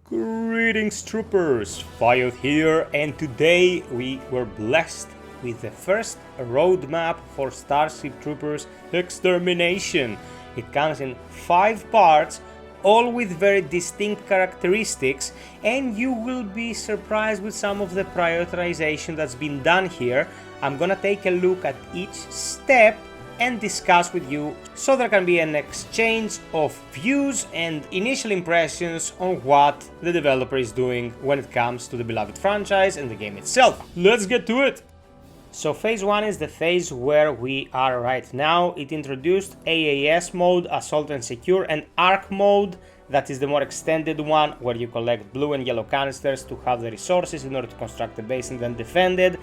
Greetings troopers, Fayod here, and today we were blessed with the first roadmap for Starship Troopers Extermination. It comes in 5 parts, all with very distinct characteristics, and you will be surprised with some of the prioritization that's been done here. I'm gonna take a look at each step and discuss with you so there can be an exchange of views and initial impressions on what the developer is doing when it comes to the beloved franchise and the game itself. Let's get to it! So phase 1 is the phase where we are right now. It introduced AAS mode, Assault and Secure, and ARC mode, that is the more extended one where you collect blue and yellow canisters to have the resources in order to construct the base and then defend it.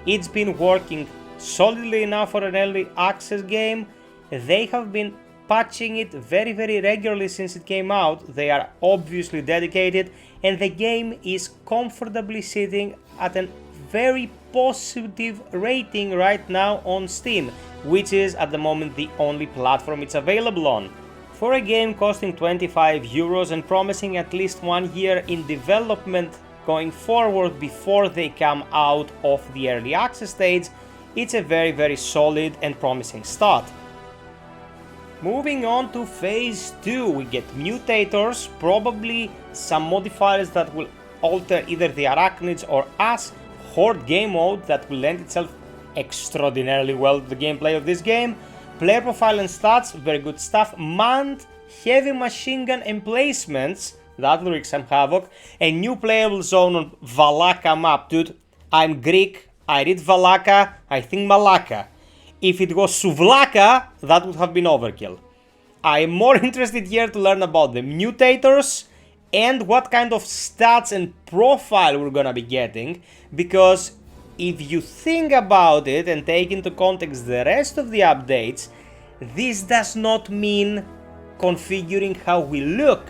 It's been working solidly enough for an early access game. They have been patching it very regularly since it came out. They are obviously dedicated, and the game is comfortably sitting at a very positive rating right now on Steam, which is at the moment the only platform it's available on. For a game costing 25 euros and promising at least 1 year in development going forward before they come out of the early access stage, it's a very solid and promising start. Moving on to phase 2, we get mutators, probably some modifiers that will alter either the arachnids or us, horde game mode that will lend itself extraordinarily well to the gameplay of this game, player profile and stats, very good stuff, manned heavy machine gun emplacements, that will wreak some havoc, a new playable zone on Valaka map. Dude, I'm Greek, I read Valaka, I think Malaka. If it was Suvlaka, that would have been overkill. I am more interested here to learn about the mutators and what kind of stats and profile we're gonna be getting, because if you think about it and take into context the rest of the updates, this does not mean configuring how we look.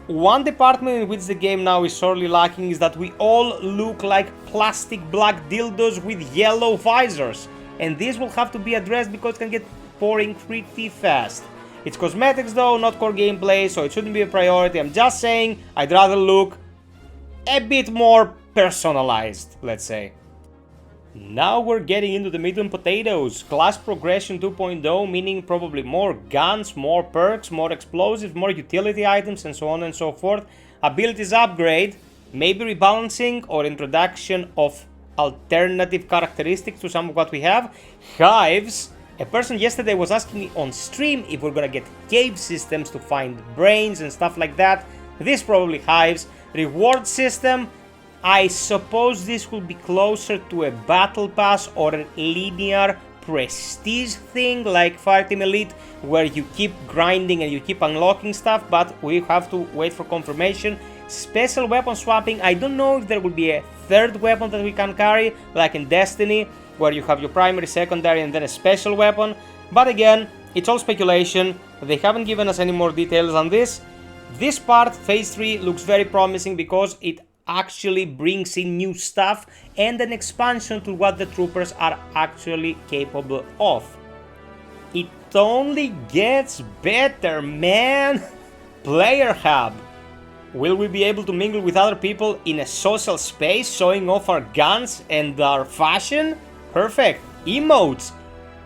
One department in which the game now is sorely lacking is that we all look like plastic black dildos with yellow visors, and this will have to be addressed because it can get boring pretty fast. It's cosmetics though, not core gameplay, so it shouldn't be a priority. I'm just saying I'd rather look a bit more personalized, let's say. Now we're getting into the meat and potatoes. Class progression 2.0, meaning probably more guns, more perks, more explosives, more utility items, and so on and so forth. Abilities upgrade, maybe rebalancing or introduction of alternative characteristics to some of what we have. Hives. A person yesterday was asking me on stream if we're gonna get cave systems to find brains and stuff like that. This probably hives. Reward system. I suppose this will be closer to a battle pass or a linear prestige thing like Fireteam Elite, where you keep grinding and you keep unlocking stuff, but we have to wait for confirmation. Special weapon swapping, I don't know if there will be a third weapon that we can carry, like in Destiny, where you have your primary, secondary, and then a special weapon, but again, it's all speculation. They haven't given us any more details on this. This part, phase 3, looks very promising because it actually brings in new stuff and an expansion to what the troopers are actually capable of. It only gets better, man! Player hub. Will we be able to mingle with other people in a social space, showing off our guns and our fashion? Perfect. Emotes.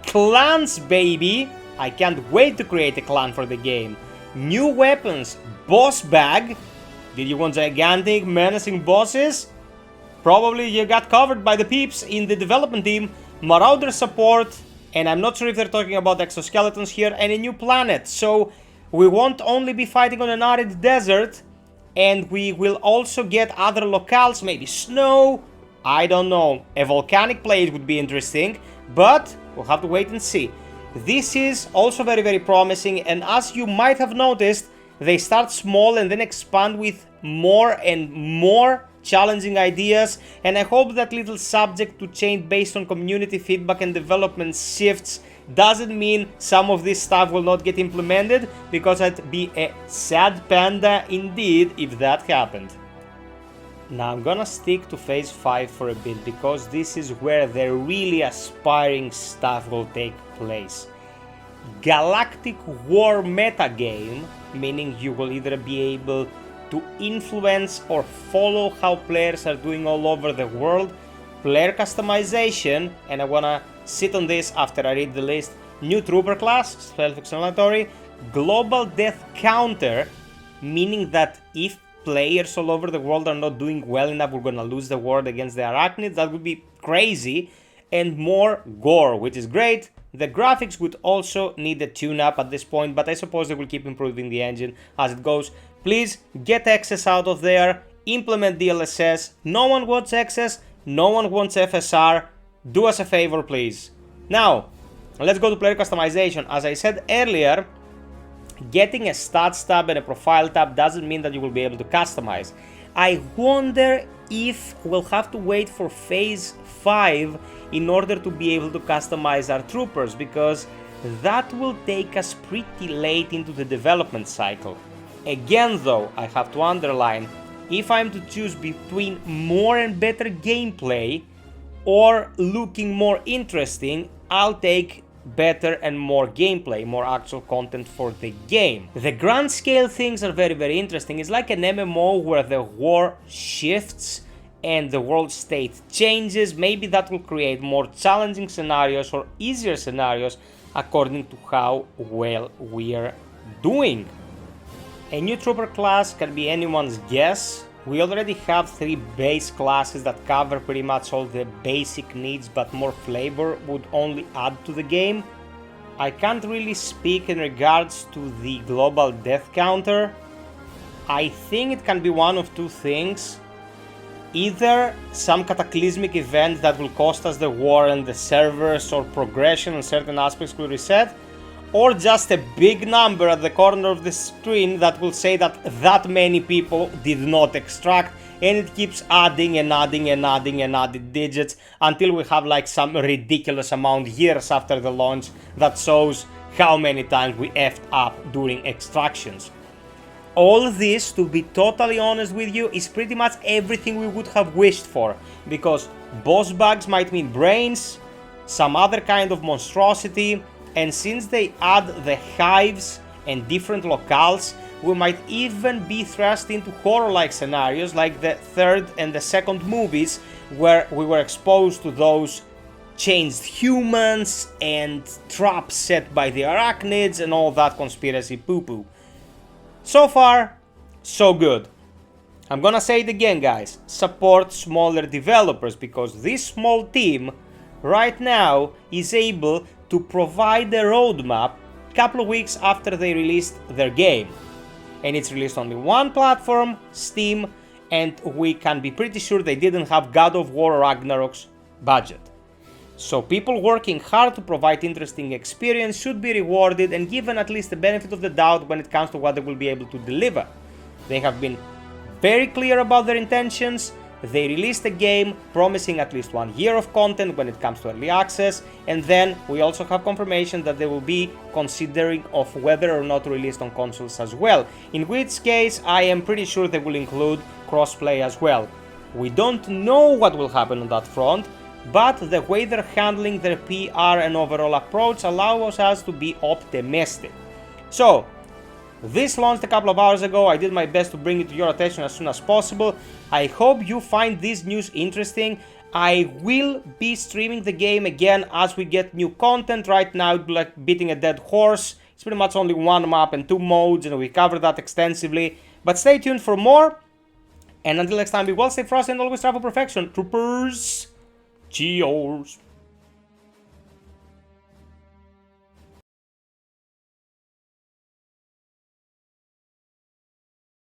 Clans, baby! I can't wait to create a clan for the game. New weapons. Boss bag. Did you want gigantic, menacing bosses? Probably you got covered by the peeps in the development team. Marauder support, and I'm not sure if they're talking about exoskeletons here, and a new planet. So we won't only be fighting on an arid desert, and we will also get other locales, maybe snow, I don't know. A volcanic plate would be interesting, but we'll have to wait and see. This is also very promising, and as you might have noticed, they start small and then expand with more and more challenging ideas, and I hope that little subject to change based on community feedback and development shifts doesn't mean some of this stuff will not get implemented, because I'd be a sad panda indeed if that happened. Now I'm gonna stick to phase 5 for a bit, because this is where the really aspiring stuff will take place. Galactic War metagame, meaning you will either be able to influence or follow how players are doing all over the world. Player customization, and I wanna sit on this after I read the list. New trooper class, self-explanatory. Global death counter, meaning that if players all over the world are not doing well enough, we're gonna lose the war against the arachnids. That would be crazy. And more gore, which is great. The graphics would also need a tune-up at this point, but I suppose they will keep improving the engine as it goes. Please get XS out of there, implement DLSS. No one wants XS, no one wants FSR. Do us a favor, please. Now, let's go to player customization. As I said earlier, getting a stats tab and a profile tab doesn't mean that you will be able to customize. I wonder if we'll have to wait for phase 5 in order to be able to customize our troopers, because that will take us pretty late into the development cycle. Again though, I have to underline, if I'm to choose between more and better gameplay or looking more interesting, I'll take better and more gameplay, more actual content for the game. The grand scale things are very interesting. It's like an MMO where the war shifts and the world state changes. Maybe that will create more challenging scenarios or easier scenarios according to how well we're doing. A new trooper class can be anyone's guess. We already have 3 base classes that cover pretty much all the basic needs, but more flavor would only add to the game. I can't really speak in regards to the global death counter. I think it can be one of two things. Either some cataclysmic event that will cost us the war and the servers, or progression and certain aspects will reset, or just a big number at the corner of the screen that will say that many people did not extract, and it keeps adding and adding digits until we have like some ridiculous amount years after the launch that shows how many times we effed up during extractions. All this, to be totally honest with you, is pretty much everything we would have wished for, because boss bugs might mean brains, some other kind of monstrosity, and since they add the hives and different locales, we might even be thrust into horror-like scenarios like the third and the second movies, where we were exposed to those changed humans and traps set by the arachnids and all that conspiracy poo-poo. So far, so good. I'm gonna say it again, guys, support smaller developers, because this small team right now is able to provide a roadmap a couple of weeks after they released their game. And it's released only one platform, Steam, and we can be pretty sure they didn't have God of War Ragnarok's budget. So people working hard to provide interesting experience should be rewarded and given at least the benefit of the doubt when it comes to what they will be able to deliver. They have been very clear about their intentions. They released a game promising at least 1 year of content when it comes to early access, and then we also have confirmation that they will be considering of whether or not released on consoles as well, in which case I am pretty sure they will include crossplay as well. We don't know what will happen on that front, but the way they're handling their PR and overall approach allows us to be optimistic. So, this launched a couple of hours ago. I did my best to bring it to your attention as soon as possible. I hope you find this news interesting. I will be streaming the game again as we get new content. Right now, it's like beating a dead horse. It's pretty much only 1 map and 2 modes, and we covered that extensively. But stay tuned for more. And until next time, be well, stay frosty, and always travel perfection. Troopers, cheers.